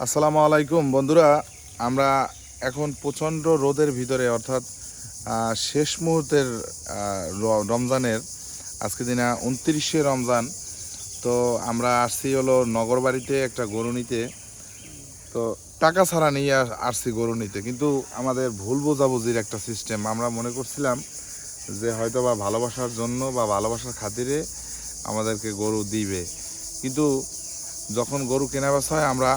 আসসালামু আলাইকুম বন্ধুরা, আমরা এখন প্রচণ্ড রোদের ভিতরে অর্থাৎ শেষ মুহূর্তের রমজানের আজকে দিনা 29শে রমজান। তো আমরা আসছি হলো নগরবাড়িতে একটা গরু নিতে। তো টাকা ছাড়া নিয়ে আসছি গরু নিতে, কিন্তু আমাদের ভুল বোঝাবুঝির একটা সিস্টেম। আমরা মনে করছিলাম যে হয়তো বা ভালোবাসার জন্য বা ভালোবাসার খাতিরে আমাদেরকে গরু দিবে, কিন্তু যখন গরু কেনা বেচা হয় আমরা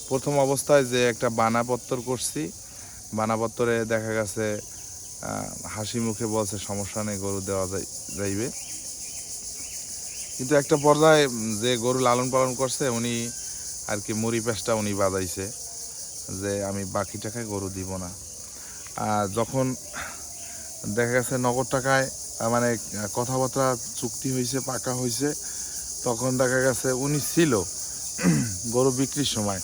প্রথম অবস্থায় যে একটা বানাপত্তর করছি, বানাপত্তরে দেখা গেছে হাসি মুখে বলছে সমস্যা নেই, গরু দেওয়া যাইবে। কিন্তু একটা পর্যায়ে যে গরু লালন পালন করছে উনি আর কি মুড়ি পেঁচটা উনি বাজাইছে যে আমি বাকি টাকায় গরু দিব না। যখন দেখা গেছে নগদ টাকায় মানে কথাবার্তা চুক্তি হয়েছে, পাকা হয়েছে, তখন দেখা গেছে উনি ছিল গরু বিক্রির সময়।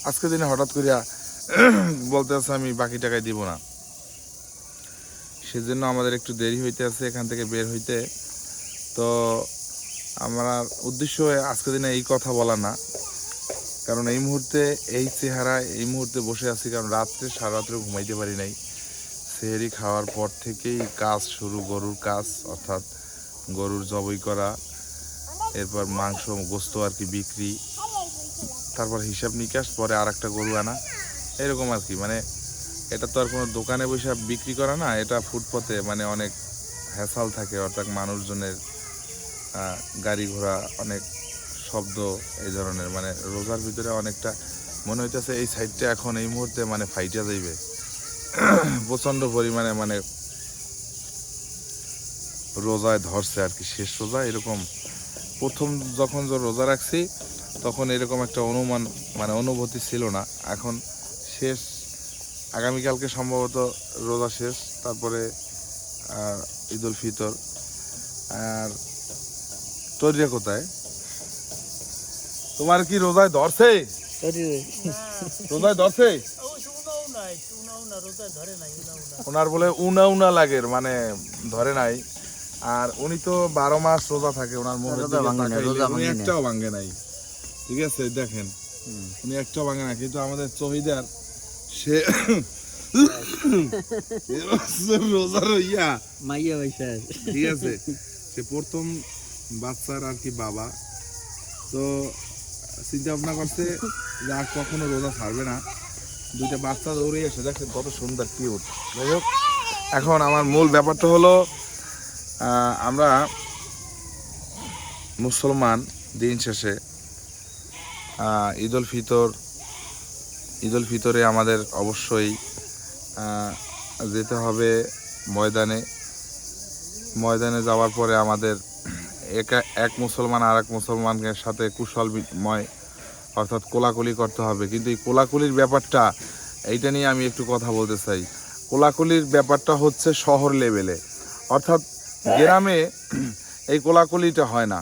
আজকে দিনে হঠাৎ করিয়া বলতে আছে আমি বাকি টাকায় দিব না। সেজন্য আমাদের একটু দেরি হইতে আছে এখান থেকে বের হইতে। তো আমার উদ্দেশ্য আজকে দিনে এই কথা বলা না, কারণ এই মুহূর্তে এই চেহারা এই মুহূর্তে বসে আছি কারণ সারা রাত্রে ঘুমাইতে পারি নাই। সেহরি খাওয়ার পর থেকেই কাজ শুরু, গরুর কাজ, অর্থাৎ গরুর জবাই করা, এরপর মাংস গোস্ত আর কি বিক্রি, তারপর হিসাব নিকাশ, পরে আর একটা গরু আনা, এরকম আর কি। মানে এটা তো আর কোনো দোকানে বসে বিক্রি করা না, এটা ফুটপথে মানে অনেক হ্যাসাল থাকে, অর্থাৎ মানুষজনের গাড়ি ঘোড়া, অনেক শব্দ, এই ধরনের। মানে রোজার ভিতরে অনেকটা মনে হইতেছে এই সাইডটা এখন এই মুহূর্তে মানে ফাইটা যাইবে প্রচণ্ড পরিমাণে, মানে রোজায় ধরছে আর কি, শেষ রোজা এরকম। প্রথম যখন রোজা রাখছি তখন এরকম একটা অনুভূতি ছিল না। এখন শেষ, আগামীকালকে সম্ভবত রোজা শেষ, তারপরে ঈদুল ফিতর। আর তরিয়া কোথায়? তোমার কি রোজায় ধরছে? রোজায় ধরছে? ওনার বলে উনা উনা লাগে, মানে ধরে নাই। আর উনি তো 12 মাস রোজা থাকে, ওনার মনে একটাও ভাঙ্গে নাই। ঠিক আছে, দেখেন উনি একটাও ভাঙে না, কিন্তু আমাদের চহিদার সে রোজার ইয়া মাইয়া ভাইসা, ঠিক আছে, সে প্রথম বাচ্চার আর কি বাবা। তো চিন্তা ভাবনা করছে যে আর কখনো রোজা ছাড়বে না। দুইটা বাচ্চা দৌড়ে এসে দেখেন কত সুন্দর কিউট। যাই হোক, এখন আমার মূল ব্যাপারটা হলো আমরা মুসলমান, দিন শেষে ঈদুল ফিতরে আমাদের অবশ্যই যেতে হবে ময়দানে যাওয়ার পরে আমাদের এক মুসলমান আর এক মুসলমানের সাথে কুশল বিনিময় অর্থাৎ কোলাকুলি করতে হবে। কিন্তু এই কোলাকুলির ব্যাপারটা, এইটা নিয়ে আমি একটু কথা বলতে চাই। কোলাকুলির ব্যাপারটা হচ্ছে শহর লেভেলে, অর্থাৎ গ্রামে এই কোলাকুলিটা হয় না।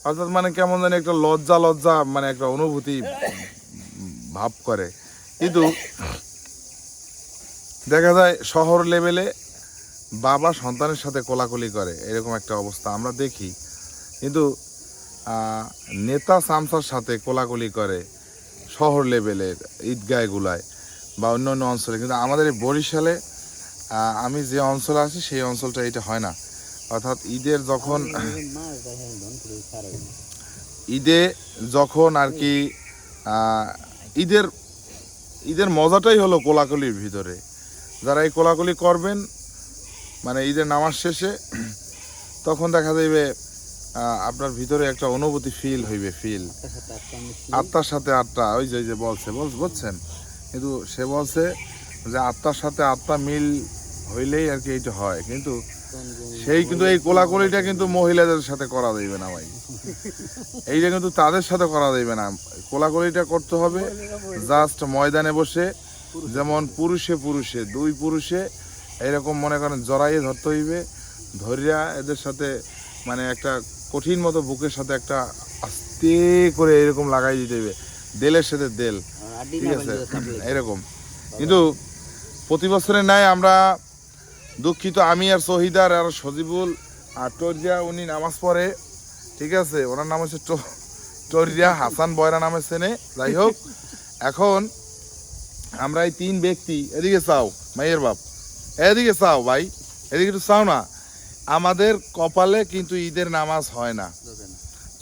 অর্থাৎ মানে কেমন জানি একটা লজ্জা মানে একটা অনুভূতি ভাব করে। কিন্তু দেখা যায় শহর লেভেলে বাবা সন্তানের সাথে কোলাকুলি করে, এরকম একটা অবস্থা আমরা দেখি। কিন্তু নেতা সামসার সাথে কোলাকুলি করে শহর লেভেলের ঈদগাহগুলায় বা অন্য অন্য অঞ্চলে, কিন্তু আমাদের এই বরিশালে আমি যে অঞ্চলে আছি সেই অঞ্চলটা এটা হয় না। অর্থাৎ ঈদে যখন আর কি ঈদের মজাটাই হলো কোলাকুলির ভিতরে। যারা এই কোলাকুলি করবেন মানে ঈদের নামাজ শেষে, তখন দেখা যাবে আপনার ভিতরে একটা অনুভূতি ফিল হইবে, আত্মার সাথে আত্মা। ওই যে বলছেন, কিন্তু সে বলছে যে আত্মার সাথে আত্মা মিল হইলেই আর কি এইটা হয়। কিন্তু এই কোলাকুলিটা কিন্তু মহিলাদের সাথে করা যাইবে না ভাই, এইটা কিন্তু তাদের সাথে করা যাইবে না। কোলাকুলিটা করতে হবে জাস্ট ময়দানে বসে, যেমন পুরুষে দুই পুরুষে এরকম মনে করেন জড়াইয়ে ধরতে হইবে। ধরিয়া এদের সাথে মানে একটা কঠিন মতো বুকের সাথে একটা আস্তে করে এরকম লাগাই দিতে হইবে, দেলের সাথে দেল, ঠিক আছে, এরকম। কিন্তু প্রতি বছরে নাই আমরা দুঃখিত, আমি আর শহীদার আর সজিবুল আর টরিয়া, উনি নামাজ পড়ে, ঠিক আছে, ওনার নাম হচ্ছে টরিয়া, হাসান বয়রা নামে চেনে। যাই হোক, এখন আমরা এই 3 ব্যক্তি, এদিকে চাও মাইয়ের বাপ, এদিকে চাও ভাই, এদিকে একটু চাও না। আমাদের কপালে কিন্তু ঈদের নামাজ হয় না,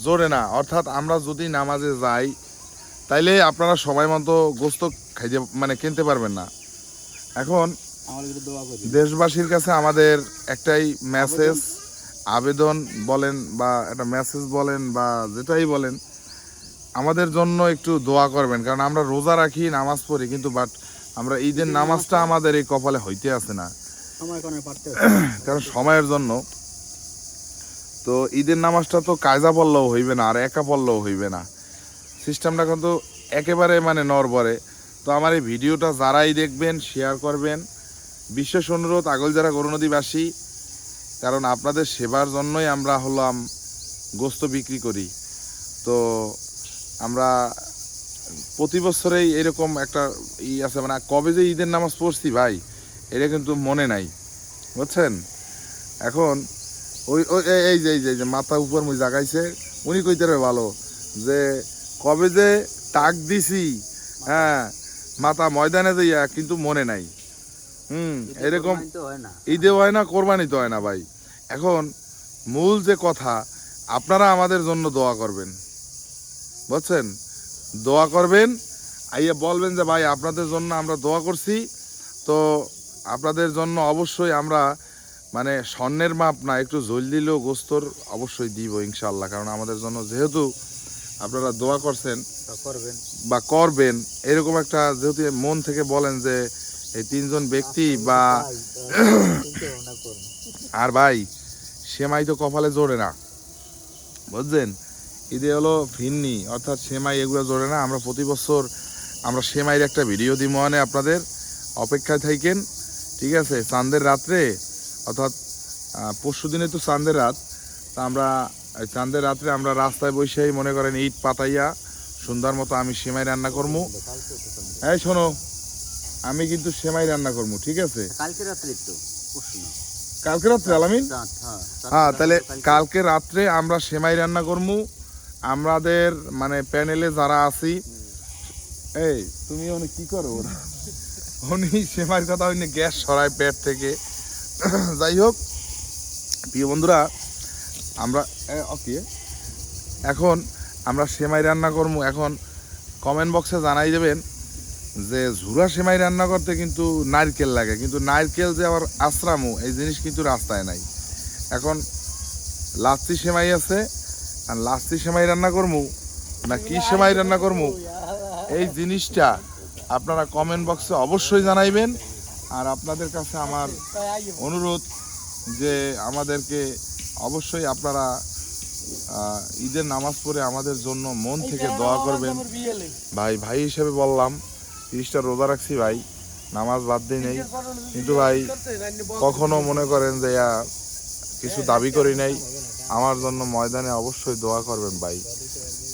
জোরে না। অর্থাৎ আমরা যদি নামাজে যাই তাইলে আপনারা সময় মতো গোস্ত খাইতে মানে কিনতে পারবেন না। এখন দেশবাসীর কাছে আমাদের একটাই মেসেজ, আবেদন বলেন বা একটা মেসেজ বলেন বা যেটাই বলেন, আমাদের জন্য একটু দোয়া করবেন। কারণ আমরা রোজা রাখি, নামাজ পড়ি, কিন্তু বাট আমরা ঈদের নামাজটা আমাদের এই কপালে হইতে আসে না, কারণ সময়ের জন্য। তো ঈদের নামাজটা তো কায়দা পড়লেও হইবে না, আর একা পড়লেও হইবে না, সিস্টেমটা কিন্তু একেবারে মানে নড়বড়ে। তো আমার এই ভিডিওটা যারাই দেখবেন শেয়ার করবেন, বিশেষ অনুরোধ আগলঝাড়া গরুনদীবাসী, কারণ আপনাদের সেবার জন্যই আমরা হলাম গোস্ত বিক্রি করি। তো আমরা প্রতি বছরেই এরকম একটা আছে, মানে কবে যে ঈদের নামাজ পড়ছি ভাই এটা কিন্তু মনে নাই, বুঝছেন। এখন ওই ওই এই যে মাথা উপর মুই জাগাইছে, উনি কইতে ভালো যে কবে যে টাক দিছি, হ্যাঁ মাথা ময়দানে যাইয়া, কিন্তু মনে নাই। এরকম ঈদে হয় না, কোরবানি তো হয় না ভাই। এখন মূল যে কথা, আপনারা আমাদের জন্য দোয়া করবেন, বুঝছেন, দোয়া করবেন, আইয়া বলবেন যে ভাই আপনাদের জন্য আমরা দোয়া করছি। তো আপনাদের জন্য অবশ্যই আমরা মানে স্বর্ণের মাপ না, একটু জল দিলেও গোস্তর অবশ্যই দিব ইনশাল্লাহ। কারণ আমাদের জন্য যেহেতু আপনারা দোয়া করছেন বা করবেন, এরকম একটা যেহেতু মন থেকে বলেন যে এই 3 জন ব্যক্তি বা আর ভাই সেমাই তো কপালে জোরে না, বুঝছেন। ঈদে হলো ভিন্নি, অর্থাৎ সেমাই এগুলো জোরে না। আমরা প্রতি বছর আমরা সেমাইয়ের একটা ভিডিও দিব, মানে আপনাদের অপেক্ষায় থাকেন, ঠিক আছে। চাঁদের রাত্রে, অর্থাৎ পরশু দিনে তো চাঁদের রাত, তা আমরা চাঁদের রাত্রে আমরা রাস্তায় বসেই মনে করেন ইট পাতাইয়া সুন্দর মতো আমি সেমাই রান্না করবো। এই শোনো, আমি কিন্তু সেমাই রান্না করবো, ঠিক আছে। কালকে রাত্রে আলামিন, হ্যাঁ তাহলে কালকে রাত্রে আমরা সেমাই রান্না করবো। আমাদের মানে প্যানেলে যারা আছি, এই তুমি উনি কি করো, উনি সেমাইয়ের কথা উনি গ্যাস সরায় পেট থেকে। যাই হোক প্রিয় বন্ধুরা, আমরা ওকে এখন আমরা সেমাই রান্না করবো। এখন কমেন্ট বক্সে জানাই দেবেন যে ঝুরা সেমাই রান্না করতে কিন্তু নারকেল লাগে, কিন্তু নারকেল যে আবার আশ্রামু এই জিনিস কিন্তু রাস্তায় নাই। এখন লাচ্ছি সেমাই আছে, আর লাচ্ছি সেমাই রান্না করবো না কি সেমাই রান্না করবো, এই জিনিসটা আপনারা কমেন্ট বক্সে অবশ্যই জানাইবেন। আর আপনাদের কাছে আমার অনুরোধ যে আমাদেরকে অবশ্যই আপনারা ঈদের নামাজ পড়ে আমাদের জন্য মন থেকে দোয়া করবেন। ভাই হিসেবে বললাম, 30টা রোজা রাখছি ভাই, নামাজ বাদ দিই নেই, কিন্তু ভাই কখনো মনে করেন যে কিছু দাবি করি নাই। আমার জন্য ময়দানে অবশ্যই দোয়া করবেন ভাই,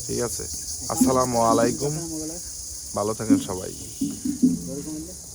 ঠিক আছে। আসসালামু আলাইকুম, ভালো থাকেন সবাই।